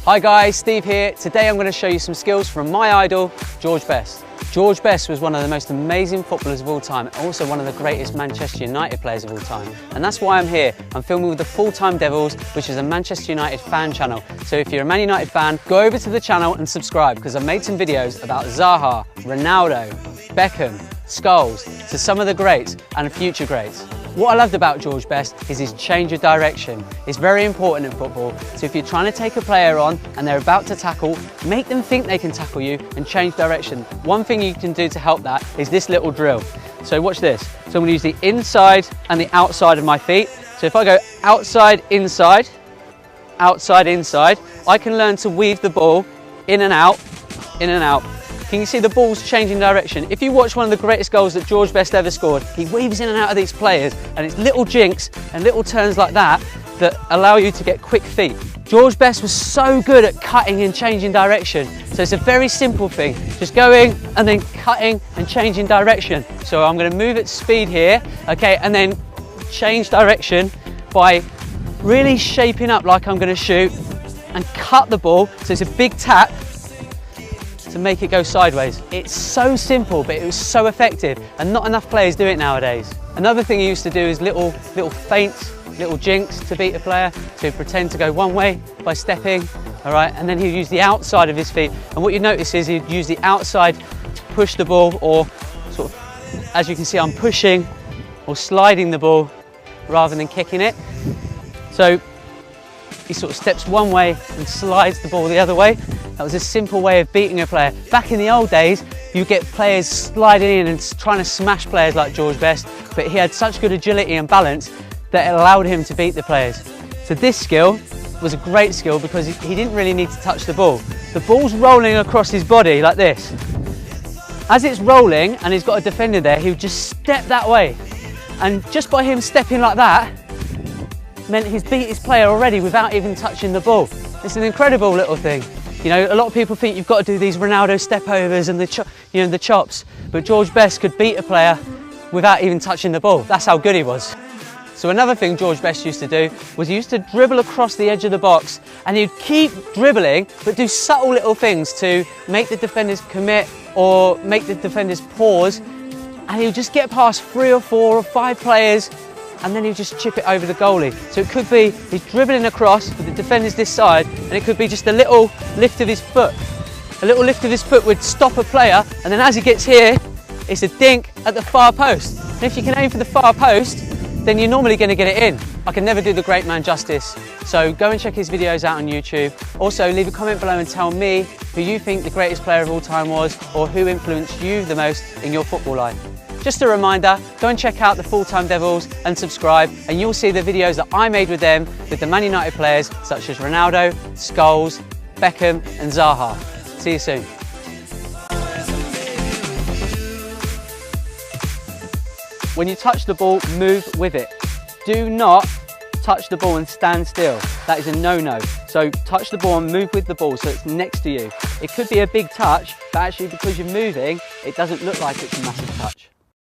Hi guys, Steve here. Today I'm going to show you some skills from my idol, George Best. George Best was one of the most amazing footballers of all time, also one of the greatest Manchester United players of all time. And that's why I'm here. I'm filming with the Full-Time Devils, which is a Manchester United fan channel. So if you're a Man United fan, go over to the channel and subscribe, because I've made some videos about Zaha, Ronaldo, Beckham, Scholes, to some of the greats and future greats. What I loved about George Best is his change of direction. It's very important in football, so if you're trying to take a player on and they're about to tackle, make them think they can tackle you and change direction. One thing you can do to help that is this little drill. So watch this. So I'm going to use the inside and the outside of my feet. So if I go outside, inside, outside, inside, I can learn to weave the ball in and out, in and out. Can you see the ball's changing direction? If you watch one of the greatest goals that George Best ever scored, he weaves in and out of these players, and it's little jinks and little turns like that that allow you to get quick feet. George Best was so good at cutting and changing direction. So it's a very simple thing, just going and then cutting and changing direction. So I'm going to move at speed here, okay, and then change direction by really shaping up like I'm going to shoot and cut the ball. So it's a big tap to make it go sideways. It's so simple, but it was so effective, and not enough players do it nowadays. Another thing he used to do is little feints, little jinks to beat a player. So he'd pretend to go one way by stepping, all right, and then he'd use the outside of his feet. And what you notice is he'd use the outside to push the ball, or sort of, as you can see, I'm pushing or sliding the ball rather than kicking it. So he sort of steps one way and slides the ball the other way. That was a simple way of beating a player. Back in the old days, you get players sliding in and trying to smash players like George Best, but he had such good agility and balance that it allowed him to beat the players. So this skill was a great skill because he didn't really need to touch the ball. The ball's rolling across his body like this. As it's rolling and he's got a defender there, he would just step that way. And just by him stepping like that, meant he's beat his player already without even touching the ball. It's an incredible little thing. You know, a lot of people think you've got to do these Ronaldo step-overs and the chops, but George Best could beat a player without even touching the ball. That's how good he was. So another thing George Best used to do was he used to dribble across the edge of the box, and he'd keep dribbling, but do subtle little things to make the defenders commit or make the defenders pause, and he would just get past 3 or 4 or 5 players, and then he'd just chip it over the goalie. So it could be he's dribbling across with the defenders this side, and it could be just a little lift of his foot. A little lift of his foot would stop a player, and then as he gets here, it's a dink at the far post. And if you can aim for the far post, then you're normally going to get it in. I can never do the great man justice, so go and check his videos out on YouTube. Also, leave a comment below and tell me who you think the greatest player of all time was, or who influenced you the most in your football life. Just a reminder, go and check out the Full-Time Devils and subscribe, and you'll see the videos that I made with them, with the Man United players such as Ronaldo, Scholes, Beckham and Zaha. See you soon. When you touch the ball, move with it. Do not touch the ball and stand still. That is a no-no. So touch the ball and move with the ball so it's next to you. It could be a big touch, but actually because you're moving, it doesn't look like it's a massive touch.